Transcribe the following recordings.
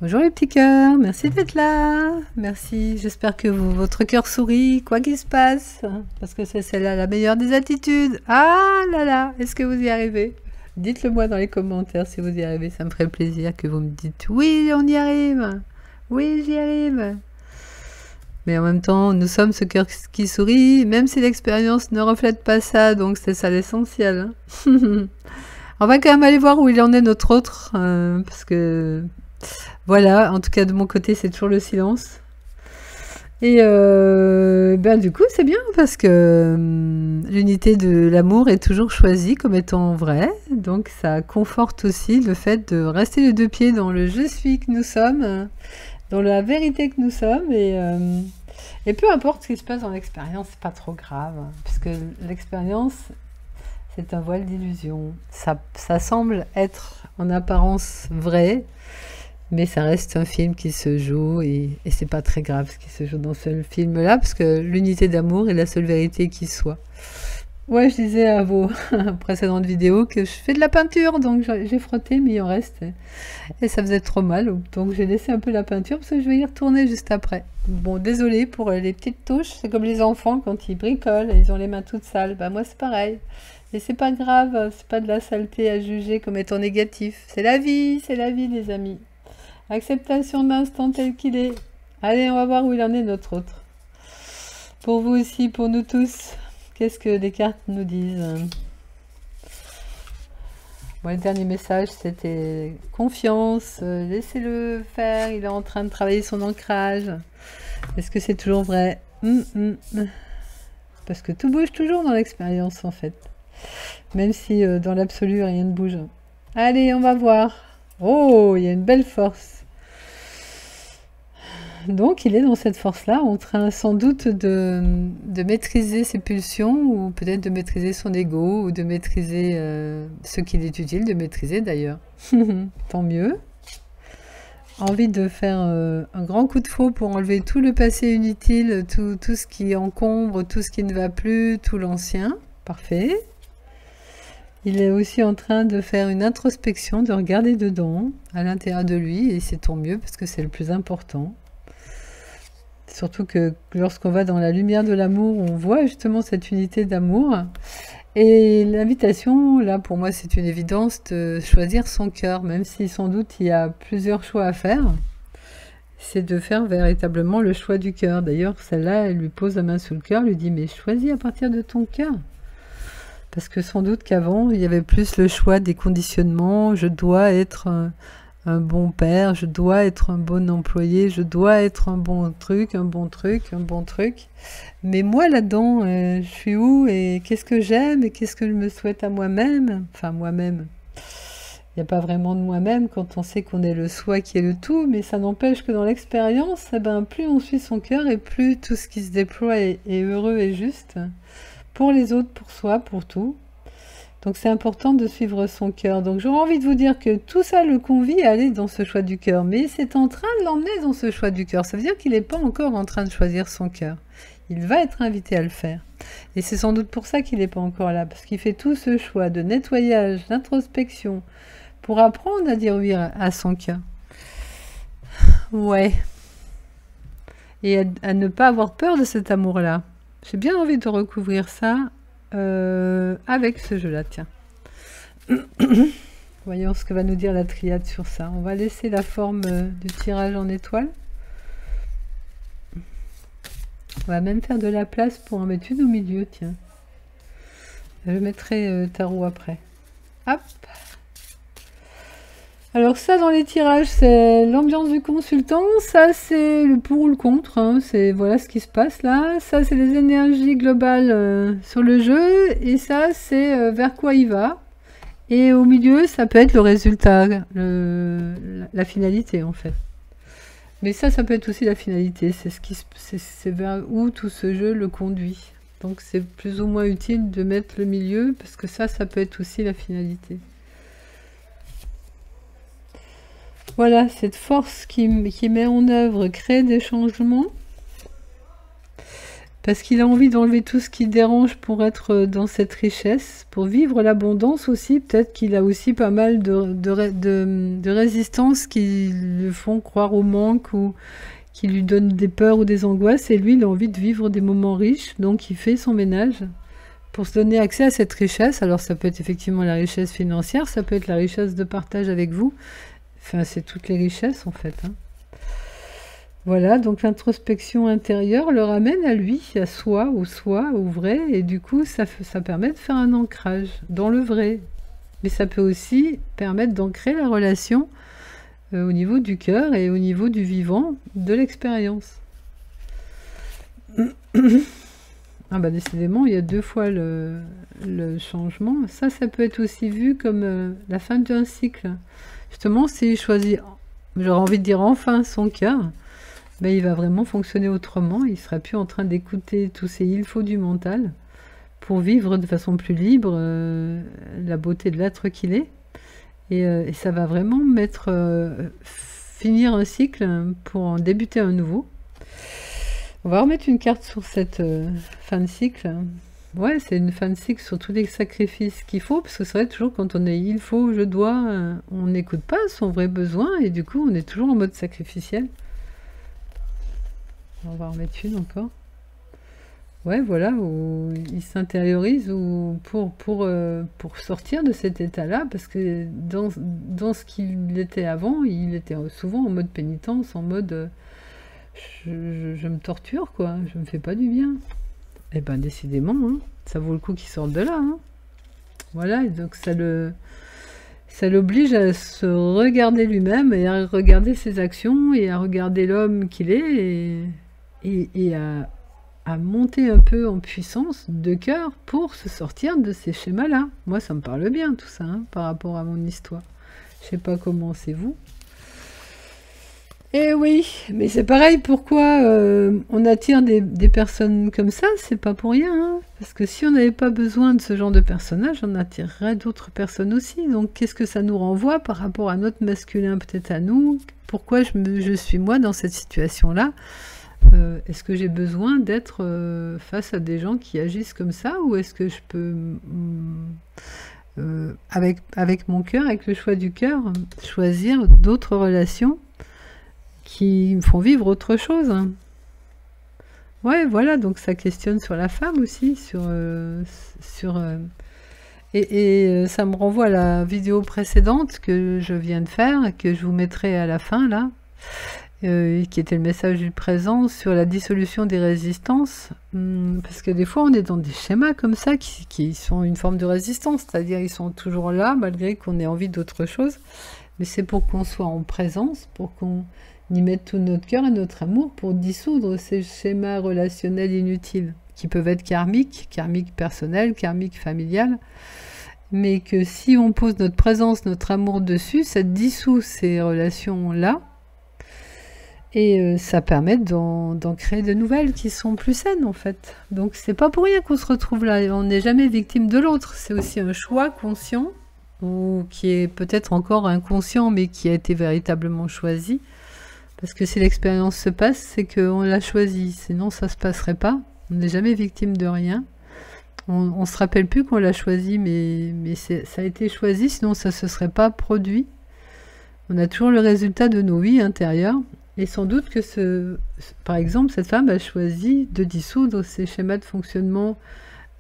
Bonjour les petits cœurs, merci d'être là. Merci, j'espère que votre cœur sourit, quoi qu'il se passe. Parce que c'est celle-là la meilleure des attitudes. Ah là là, est-ce que vous y arrivez? Dites-le moi dans les commentaires si vous y arrivez, ça me ferait plaisir que vous me dites oui, on y arrive. Oui, j'y arrive. Mais en même temps, nous sommes ce cœur qui sourit, même si l'expérience ne reflète pas ça, donc c'est ça l'essentiel. Hein. On va quand même aller voir où il en est notre autre, parce que voilà, en tout cas de mon côté c'est toujours le silence. Et ben du coup c'est bien parce que l'unité de l'amour est toujours choisie comme étant vraie, donc ça conforte aussi le fait de rester les deux pieds dans le je suis que nous sommes, dans la vérité que nous sommes, et peu importe ce qui se passe dans l'expérience, c'est pas trop grave, puisque l'expérience c'est un voile d'illusion. Ça semble être en apparence vrai, mais ça reste un film qui se joue et c'est pas très grave ce qui se joue dans ce film-là, parce que l'unité d'amour est la seule vérité qui soit. Ouais, je disais à vos précédentes vidéos que je fais de la peinture, donc j'ai frotté, mais il en reste. Et ça faisait trop mal, donc j'ai laissé un peu la peinture parce que je vais y retourner juste après. Bon, désolé pour les petites touches, c'est comme les enfants quand ils bricolent, ils ont les mains toutes sales. Bah moi c'est pareil. Et c'est pas grave, c'est pas de la saleté à juger comme étant négatif. C'est la vie les amis. Acceptation de l'instant tel qu'il est. Allez, on va voir où il en est notre autre. Pour vous aussi, pour nous tous, qu'est-ce que les cartes nous disent? Bon, le dernier message, c'était confiance, laissez-le faire, il est en train de travailler son ancrage. Est-ce que c'est toujours vrai? Parce que tout bouge toujours dans l'expérience, en fait. Même si dans l'absolu, rien ne bouge. Allez, on va voir. Oh, il y a une belle force. Donc, il est dans cette force-là, en train sans doute de maîtriser ses pulsions, ou peut-être de maîtriser son ego, ou de maîtriser ce qu'il est utile de maîtriser d'ailleurs. Tant mieux. Envie de faire un grand coup de faux pour enlever tout le passé inutile, tout ce qui encombre, tout ce qui ne va plus, tout l'ancien. Parfait. Il est aussi en train de faire une introspection, de regarder dedans, à l'intérieur de lui, et c'est tant mieux parce que c'est le plus important. Surtout que lorsqu'on va dans la lumière de l'amour, on voit justement cette unité d'amour. Et l'invitation, là, pour moi, c'est une évidence de choisir son cœur, même si sans doute il y a plusieurs choix à faire. C'est de faire véritablement le choix du cœur. D'ailleurs, celle-là, elle lui pose la main sur le cœur, lui dit « Mais choisis à partir de ton cœur ». Parce que sans doute qu'avant, il y avait plus le choix des conditionnements. Je dois être un bon père, je dois être un bon employé, je dois être un bon truc, un bon truc, un bon truc. Mais moi là-dedans, je suis où et qu'est-ce que j'aime et qu'est-ce que je me souhaite à moi-même? Enfin, moi-même. Il n'y a pas vraiment de moi-même quand on sait qu'on est le soi qui est le tout, mais ça n'empêche que dans l'expérience, eh ben, plus on suit son cœur et plus tout ce qui se déploie est heureux et juste. Pour les autres, pour soi, pour tout. Donc c'est important de suivre son cœur. Donc j'aurais envie de vous dire que tout ça le convie à aller dans ce choix du cœur. Mais c'est en train de l'emmener dans ce choix du cœur. Ça veut dire qu'il n'est pas encore en train de choisir son cœur. Il va être invité à le faire. Et c'est sans doute pour ça qu'il n'est pas encore là. Parce qu'il fait tout ce choix de nettoyage, d'introspection, pour apprendre à dire oui à son cœur. Ouais. Et à ne pas avoir peur de cet amour-là. J'ai bien envie de recouvrir ça avec ce jeu-là, tiens. Voyons ce que va nous dire la triade sur ça. On va laisser la forme du tirage en étoile. On va même faire de la place pour en mettre une au milieu, tiens. Je mettrai tarot après. Hop. Alors ça, dans les tirages, c'est l'ambiance du consultant. Ça, c'est le pour ou le contre. Hein. C'est voilà ce qui se passe là. Ça, c'est les énergies globales sur le jeu. Et ça, c'est vers quoi il va. Et au milieu, ça peut être le résultat, la finalité en fait. Mais ça peut être aussi la finalité. C'est vers où tout ce jeu le conduit. Donc c'est plus ou moins utile de mettre le milieu parce que ça peut être aussi la finalité. Voilà, cette force qui met en œuvre crée des changements Parce qu'il a envie d'enlever tout ce qui dérange pour être dans cette richesse, pour vivre l'abondance aussi. Peut-être qu'il a aussi pas mal de résistances qui le font croire au manque ou qui lui donnent des peurs ou des angoisses. Et lui, il a envie de vivre des moments riches, donc il fait son ménage pour se donner accès à cette richesse. Alors ça peut être effectivement la richesse financière, ça peut être la richesse de partage avec vous. Enfin, c'est toutes les richesses en fait, hein. Voilà, donc l'introspection intérieure le ramène à lui, à soi, au vrai, et du coup, ça permet de faire un ancrage dans le vrai. Mais ça peut aussi permettre d'ancrer la relation au niveau du cœur et au niveau du vivant, de l'expérience. Ah bah décidément, il y a 2 fois le changement. Ça peut être aussi vu comme la fin d'un cycle. Justement, s'il choisit, j'aurais envie de dire enfin son cœur, ben, il va vraiment fonctionner autrement. Il ne sera plus en train d'écouter tous ces il faut du mental pour vivre de façon plus libre la beauté de l'être qu'il est. Et ça va vraiment finir un cycle pour en débuter un nouveau. On va remettre une carte sur cette fin de cycle. Ouais, c'est une fin de cycle sur tous les sacrifices qu'il faut, parce que c'est vrai, toujours quand on est il faut, je dois, on n'écoute pas son vrai besoin, et du coup, on est toujours en mode sacrificiel. On va en remettre une encore. Ouais, voilà, où il s'intériorise pour sortir de cet état-là, parce que dans ce qu'il était avant, il était souvent en mode pénitence, en mode je me torture, quoi, je me fais pas du bien. Et ben décidément, hein, ça vaut le coup qu'il sorte de là, hein. Voilà, et donc ça l'oblige à se regarder lui-même et à regarder ses actions et à regarder l'homme qu'il est et à monter un peu en puissance de cœur pour se sortir de ces schémas-là. Moi, ça me parle bien tout ça, hein, par rapport à mon histoire. Je sais pas comment c'est vous. Eh oui, mais c'est pareil, pourquoi on attire des personnes comme ça, c'est pas pour rien, hein. Parce que si on n'avait pas besoin de ce genre de personnage, on attirerait d'autres personnes aussi. Donc qu'est-ce que ça nous renvoie par rapport à notre masculin, peut-être à nous? Pourquoi je suis moi dans cette situation-là? Est-ce que j'ai besoin d'être face à des gens qui agissent comme ça, ou est-ce que je peux, avec mon cœur, avec le choix du cœur, choisir d'autres relations qui me font vivre autre chose? Ouais, voilà, donc ça questionne sur la femme aussi, ça me renvoie à la vidéo précédente que je viens de faire, et que je vous mettrai à la fin, là, qui était le message du présent sur la dissolution des résistances, parce que des fois on est dans des schémas comme ça qui sont une forme de résistance, c'est-à-dire ils sont toujours là malgré qu'on ait envie d'autre chose, mais c'est pour qu'on soit en présence, pour qu'on y mette tout notre cœur et notre amour pour dissoudre ces schémas relationnels inutiles, qui peuvent être karmiques personnels, karmiques familiales, mais que si on pose notre présence, notre amour dessus, ça dissout ces relations-là, et ça permet d'en créer de nouvelles qui sont plus saines en fait. Donc c'est pas pour rien qu'on se retrouve là, on n'est jamais victime de l'autre, c'est aussi un choix conscient, ou qui est peut-être encore inconscient, mais qui a été véritablement choisi. Parce que si l'expérience se passe, c'est qu'on l'a choisi, sinon ça se passerait pas. On n'est jamais victime de rien. On se rappelle plus qu'on l'a choisi, mais ça a été choisi, sinon ça se serait pas produit. On a toujours le résultat de nos vies intérieures. Et sans doute que par exemple, cette femme a choisi de dissoudre ces schémas de fonctionnement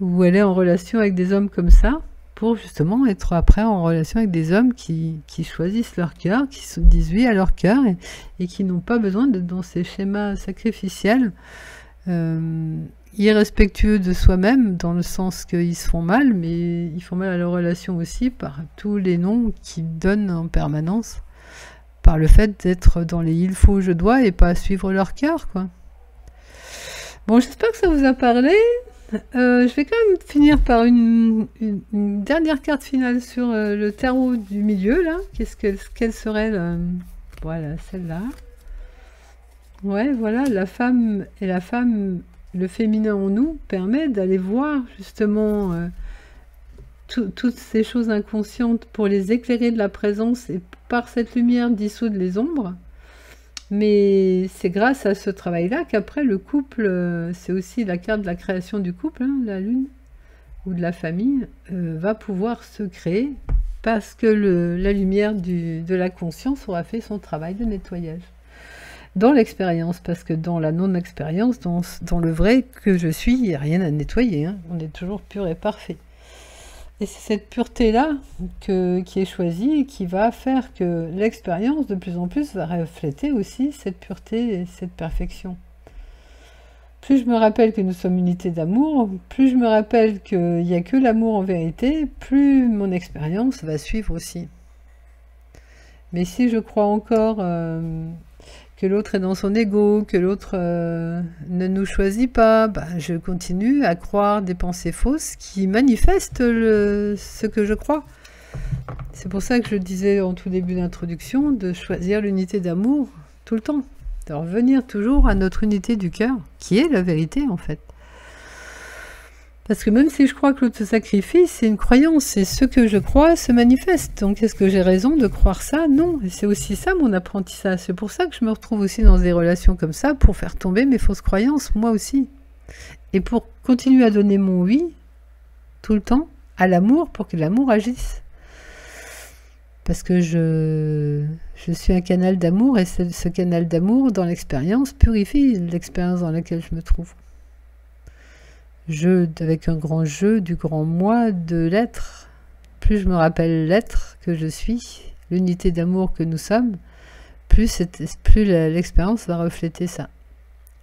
où elle est en relation avec des hommes comme ça, pour justement être après en relation avec des hommes qui choisissent leur cœur, qui se disent oui à leur cœur, et qui n'ont pas besoin d'être dans ces schémas sacrificiels, irrespectueux de soi-même, dans le sens qu'ils se font mal, mais ils font mal à leur relation aussi par tous les noms qu'ils donnent en permanence, par le fait d'être dans les il faut, je dois, et pas suivre leur cœur, quoi. Bon, j'espère que ça vous a parlé. Je vais quand même finir par une dernière carte finale sur le tarot du milieu, là. Quelle serait voilà, celle-là. Ouais, voilà, la femme, le féminin en nous permet d'aller voir justement toutes ces choses inconscientes pour les éclairer de la présence et par cette lumière dissoudre les ombres. Mais c'est grâce à ce travail-là qu'après le couple, c'est aussi la carte de la création du couple, hein, la lune, ou de la famille, va pouvoir se créer parce que la lumière de la conscience aura fait son travail de nettoyage. Dans l'expérience, parce que dans la non-expérience, dans le vrai que je suis, il n'y a rien à nettoyer, hein, on est toujours pur et parfait. Et c'est cette pureté-là qui est choisie et qui va faire que l'expérience, de plus en plus, va refléter aussi cette pureté et cette perfection. Plus je me rappelle que nous sommes unité d'amour, plus je me rappelle qu'il n'y a que l'amour en vérité, plus mon expérience va suivre aussi. Mais si je crois encore que l'autre est dans son ego, que l'autre ne nous choisit pas, ben, je continue à croire des pensées fausses qui manifestent ce que je crois. C'est pour ça que je disais en tout début d'introduction de choisir l'unité d'amour tout le temps, de revenir toujours à notre unité du cœur, qui est la vérité en fait. Parce que même si je crois que l'autre se sacrifie, c'est une croyance, et ce que je crois se manifeste. Donc est-ce que j'ai raison de croire ça? Non, et c'est aussi ça mon apprentissage. C'est pour ça que je me retrouve aussi dans des relations comme ça, pour faire tomber mes fausses croyances, moi aussi. Et pour continuer à donner mon oui, tout le temps, à l'amour, pour que l'amour agisse. Parce que je suis un canal d'amour, et ce canal d'amour, dans l'expérience, purifie l'expérience dans laquelle je me trouve. Avec un grand jeu du grand moi de l'être. Plus je me rappelle l'être que je suis, l'unité d'amour que nous sommes, plus l'expérience va refléter ça.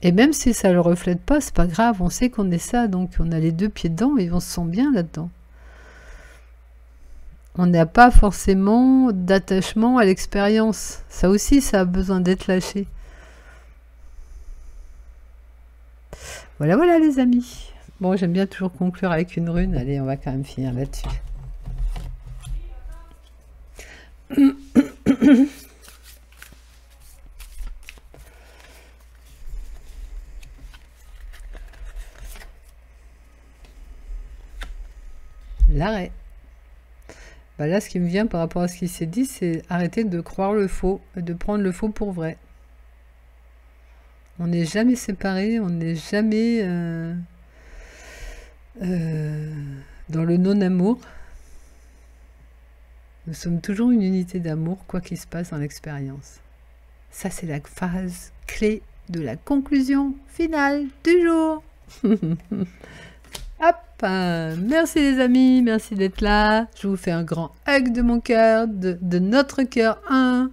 Et même si ça ne le reflète pas, c'est pas grave, on sait qu'on est ça, donc on a les deux pieds dedans et on se sent bien là-dedans. On n'a pas forcément d'attachement à l'expérience. Ça aussi, ça a besoin d'être lâché. Voilà, voilà les amis. Bon, j'aime bien toujours conclure avec une rune. Allez, on va quand même finir là-dessus. L'arrêt. Bah là, ce qui me vient par rapport à ce qui s'est dit, c'est arrêter de croire le faux, de prendre le faux pour vrai. On n'est jamais séparés, on n'est jamais... dans le non-amour, nous sommes toujours une unité d'amour, quoi qu'il se passe dans l'expérience. Ça, c'est la phase clé de la conclusion finale du jour. Hop, merci les amis, merci d'être là. Je vous fais un grand hug de mon cœur, de notre cœur 1,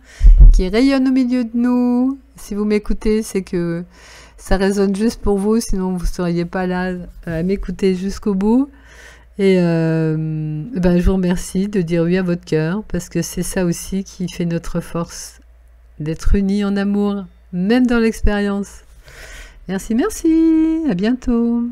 qui rayonne au milieu de nous. Si vous m'écoutez, c'est que ça résonne juste pour vous, sinon vous ne seriez pas là à m'écouter jusqu'au bout. Et je vous remercie de dire oui à votre cœur, parce que c'est ça aussi qui fait notre force, d'être unis en amour, même dans l'expérience. Merci, merci, à bientôt.